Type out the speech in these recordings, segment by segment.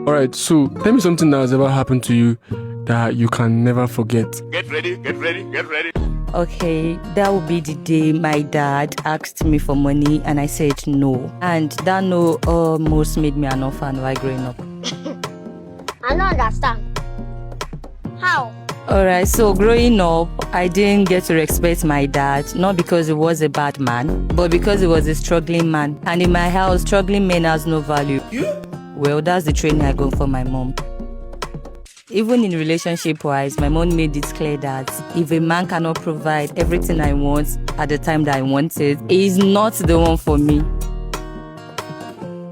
Alright, so tell me something that has ever happened to you that you can never forget. Get ready, get ready, get ready. Okay, that would be the day my dad asked me for money and I said no. And that no almost made me an orphan while growing up. I don't understand. How? Alright, so growing up, I didn't get to respect my dad, not because he was a bad man, but because he was a struggling man. And in my house, struggling men has no value. Well, that's the training I got from my mom. Even in relationship-wise, my mom made it clear that if a man cannot provide everything I want at the time that I want it, he is not the one for me.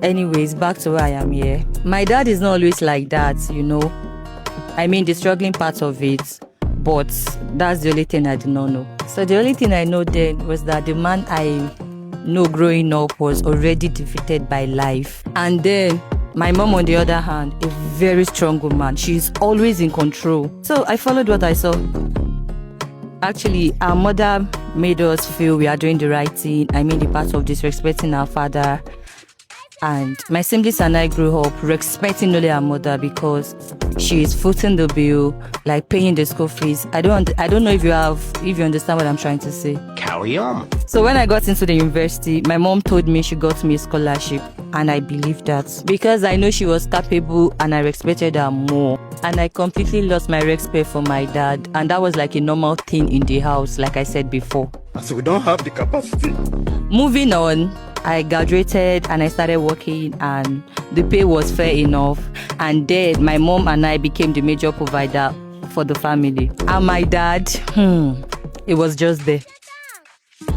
Anyways, back to where I am here. My dad is not always like that, you know. I mean, the struggling part of it, but that's the only thing I did not know. So the only thing I know then was that the man I know growing up was already defeated by life. And then my mom, on the other hand, a very strong woman. She's always in control. So I followed what I saw. Actually, our mother made us feel we are doing the right thing. I mean, the part of disrespecting our father. And my siblings and I grew up respecting only our mother because she is footing the bill, like paying the school fees. I don't know if you understand what I'm trying to say. Carry on. So when I got into the university, my mom told me she got me a scholarship, and I believed that because I know she was capable and I respected her more. And I completely lost my respect for my dad, and that was like a normal thing in the house, like I said before. So we don't have the capacity. Moving on, I graduated and I started working, and the pay was fair enough. And then my mom and I became the major provider for the family. And my dad, it was just there.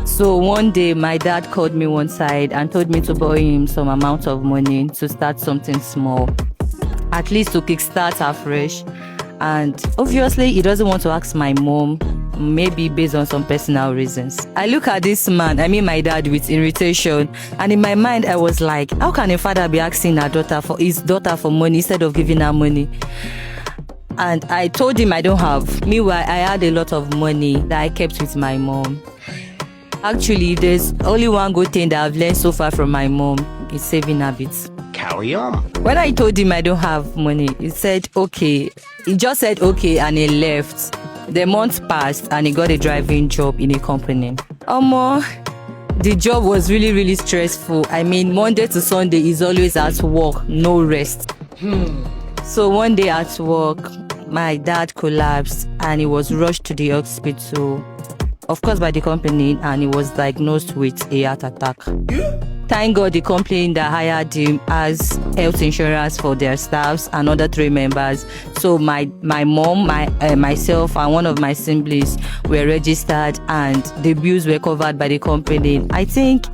So one day my dad called me one side and told me to borrow him some amount of money to start something small, at least to kickstart afresh. And obviously he doesn't want to ask my mom, maybe based on some personal reasons. I look at this man, I mean my dad, with irritation, and in my mind I was like, how can a father be asking his daughter for money instead of giving her money? And I told him I don't have. Meanwhile, I had a lot of money that I kept with my mom. Actually, there's only one good thing that I've learned so far from my mom, is saving habits. Carry on. When I told him I don't have money, he said okay. He just said okay and he left. The month passed and he got a driving job in a company. The job was really, really stressful. I mean, Monday to Sunday is always at work, no rest. So one day at work, my dad collapsed and he was rushed to the hospital, of course by the company, and he was diagnosed with a heart attack. Thank God the company that hired him has health insurance for their staffs and other 3 members. So my mom, myself and one of my siblings were registered and the bills were covered by the company. I think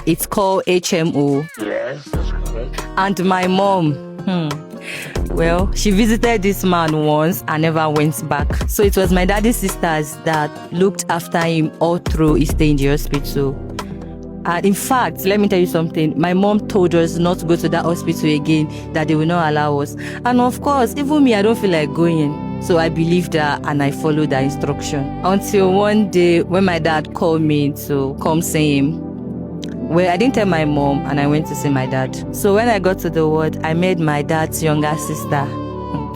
it's called HMO. Yes, that's correct. And my mom, well, she visited this man once and never went back. So it was my daddy's sisters that looked after him all through his stay in the hospital. And in fact, let me tell you something. My mom told us not to go to that hospital again, that they will not allow us. And of course, even me, I don't feel like going. So I believed her and I followed her instruction. Until one day when my dad called me to come see him. Well, I didn't tell my mom and I went to see my dad. So when I got to the ward, I met my dad's younger sister.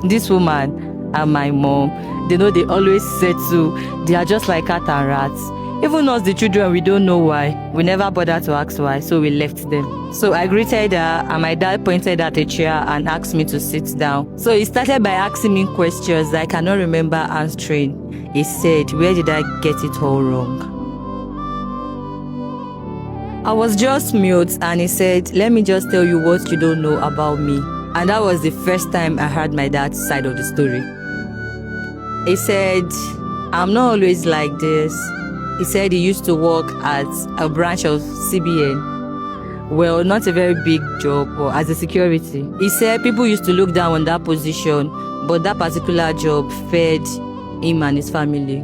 This woman and my mom, they know they always settle. They are just like cat and rats. Even us, the children, we don't know why. We never bothered to ask why, so we left them. So I greeted her, and my dad pointed at a chair and asked me to sit down. So he started by asking me questions that I cannot remember answering. He said, where did I get it all wrong? I was just mute, and he said, let me just tell you what you don't know about me. And that was the first time I heard my dad's side of the story. He said, I'm not always like this. He said he used to work at a branch of CBN. Well, not a very big job, or as a security. He said people used to look down on that position, but that particular job fed him and his family.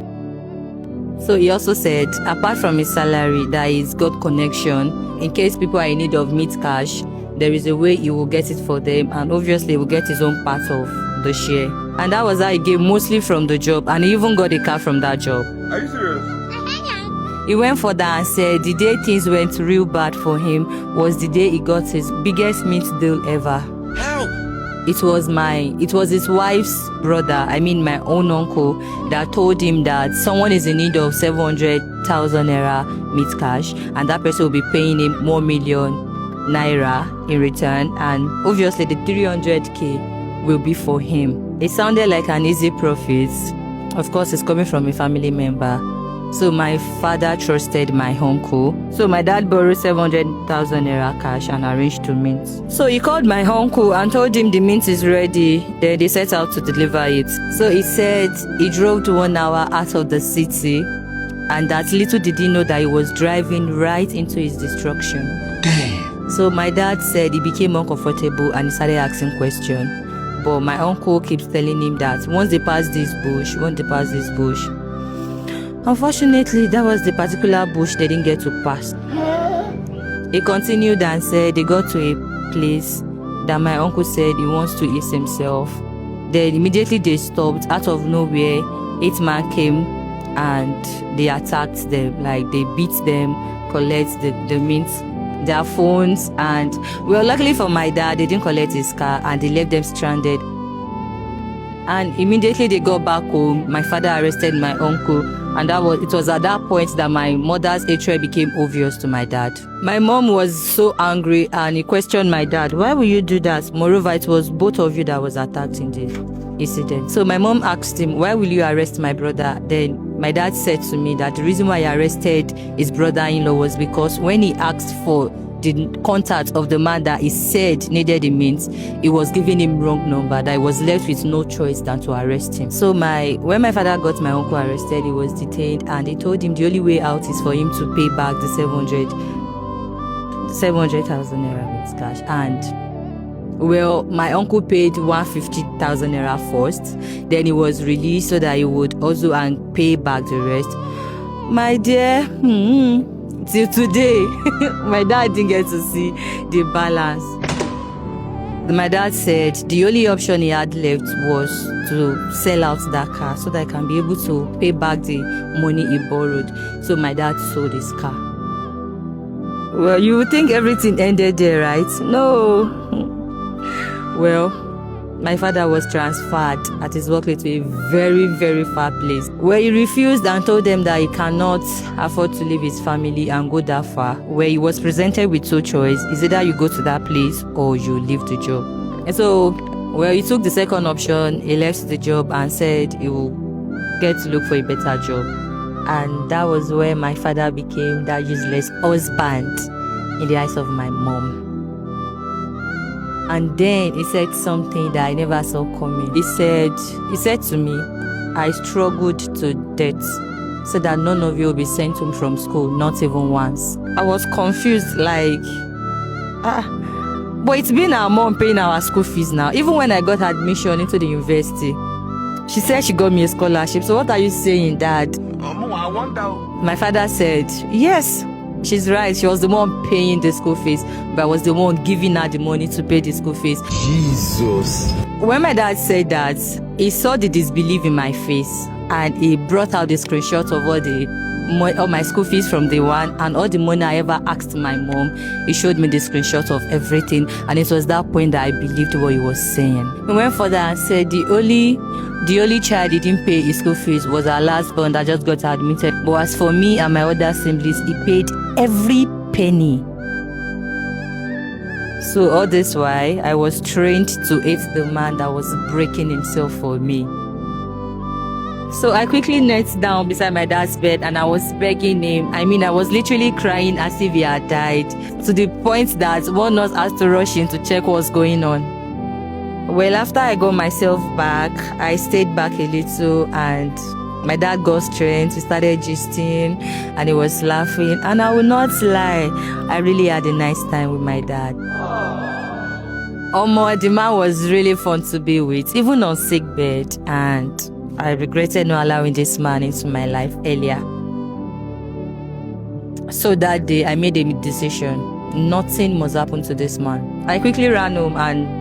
So he also said, apart from his salary, that he's got connection. In case people are in need of meat cash, there is a way he will get it for them, and obviously he will get his own part of the share. And that was how he gave mostly from the job, and he even got a car from that job. Are you serious? He went for that and said the day things went real bad for him was the day he got his biggest meat deal ever. How? it was his wife's brother, I mean my own uncle, that told him that someone is in need of 700,000 naira meat cash, and that person will be paying him 1 million naira in return, and obviously the 300k will be for him. It sounded like an easy profit. Of course, it's coming from a family member. So my father trusted my uncle. So my dad borrowed 700,000 naira cash and arranged to mint. So he called my uncle and told him the mint is ready. Then they set out to deliver it. So he said he drove to 1 hour out of the city, and that little did he know that he was driving right into his destruction. Damn. So my dad said he became uncomfortable and he started asking questions. But my uncle keeps telling him that once they pass this bush, unfortunately, that was the particular bush they didn't get to pass. He continued and said they got to a place that my uncle said he wants to ease himself. Then immediately they stopped. Out of nowhere, 8 men came and they attacked them. Like they beat them, collect the meat, their phones, and well, luckily for my dad, they didn't collect his car and they left them stranded. And immediately they got back home, my father arrested my uncle, and it was at that point that my mother's hatred became obvious to my dad. My mom was so angry and he questioned my dad, why will you do that? Moreover, it was both of you that was attacked in the incident. So my mom asked him, why will you arrest my brother? Then my dad said to me that the reason why he arrested his brother-in-law was because when he asked for the contact of the man that he said needed the means, he was giving him wrong number, that he was left with no choice than to arrest him. So when my father got my uncle arrested, he was detained, and they told him the only way out is for him to pay back the 700,000 naira with cash. And well, my uncle paid 150,000 naira first, then he was released so that he would also and pay back the rest. My dear, till today, my dad didn't get to see the balance. My dad said the only option he had left was to sell out that car so that I can be able to pay back the money he borrowed. So my dad sold his car. Well, you would think everything ended there, right? No. Well, my father was transferred at his workplace to a very, very far place where he refused and told them that he cannot afford to leave his family and go that far, where he was presented with two choices. It's either you go to that place or you leave the job. And so, well, he took the second option. He left the job and said he will get to look for a better job. And that was where my father became that useless husband in the eyes of my mom. And then he said something that I never saw coming. He said to me, I struggled to death so that none of you will be sent home from school, not even once. I was confused, like, but it's been our mom paying our school fees now. Even when I got admission into the university, she said she got me a scholarship. So what are you saying, Dad? I wonder. My father said, yes. She's right. She was the one paying the school fees, but I was the one giving her the money to pay the school fees. Jesus. When my dad said that, he saw the disbelief in my face, and he brought out the screenshot of all my school fees from day one and all the money I ever asked my mom. He showed me the screenshot of everything, and it was that point that I believed what he was saying. He went further and said the only child he didn't pay his school fees was our last born that just got admitted. But as for me and my other siblings, he paid every penny. So all this while, I was trained to hate the man that was breaking himself for me. So I quickly knelt down beside my dad's bed and I was begging him. I mean, I was literally crying as if he had died, to the point that one nurse had to rush in to check what's going on. Well, after I got myself back, I stayed back a little and my dad got strength. We started gisting and he was laughing. And I will not lie, I really had a nice time with my dad. The man was really fun to be with, even on sick bed. And I regretted not allowing this man into my life earlier. So that day, I made a decision. Nothing must happen to this man. I quickly ran home and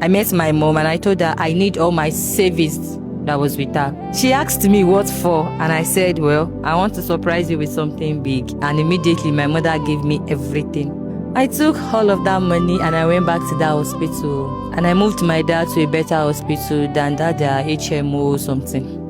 I met my mom and I told her I need all my savings that was with her. She asked me what for, and I said, well, I want to surprise you with something big. And immediately my mother gave me everything. I took all of that money and I went back to that hospital. And I moved my dad to a better hospital than that their HMO or something.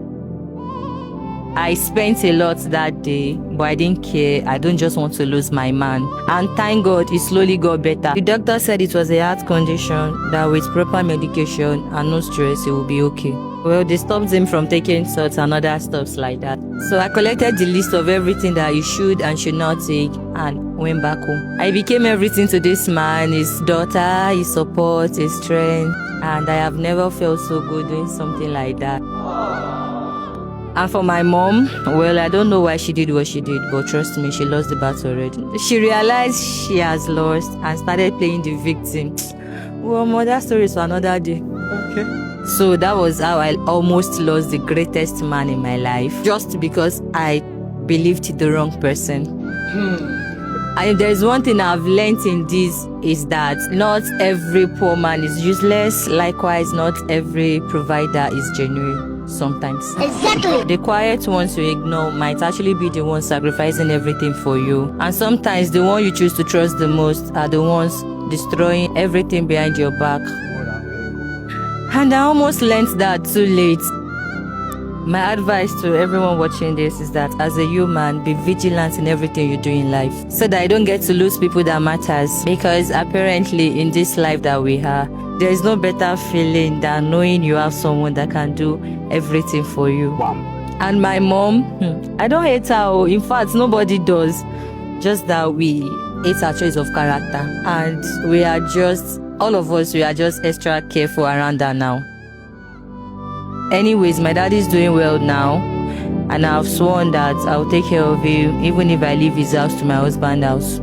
I spent a lot that day, but I didn't care. I don't just want to lose my man. And thank God, it slowly got better. The doctor said it was a heart condition, that with proper medication and no stress, it will be okay. Well, they stopped him from taking salts and other stuffs like that. So I collected the list of everything that he should and should not take and went back home. I became everything to this man, his daughter, his support, his strength. And I have never felt so good doing something like that. And for my mom, well, I don't know why she did what she did, but trust me, she lost the battle already. She realized she has lost and started playing the victim. Well, mother, that story is for another day. Okay. So that was how I almost lost the greatest man in my life, just because I believed the wrong person. And there's one thing I've learned in this is that not every poor man is useless. Likewise, not every provider is genuine. Sometimes. Exactly. The quiet ones you ignore might actually be the ones sacrificing everything for you. And sometimes the one you choose to trust the most are the ones destroying everything behind your back. And I almost learned that too late. My advice to everyone watching this is that as a human, be vigilant in everything you do in life, so that you don't get to lose people that matters. Because apparently in this life that we have, there is no better feeling than knowing you have someone that can do everything for you. Wow. And my mom, I don't hate her. In fact, nobody does. Just that we hate her choice of character. And we are just, all of us, we are just extra careful around her now. Anyways, my dad is doing well now. And I've sworn that I'll take care of him even if I leave his house to my husband's house.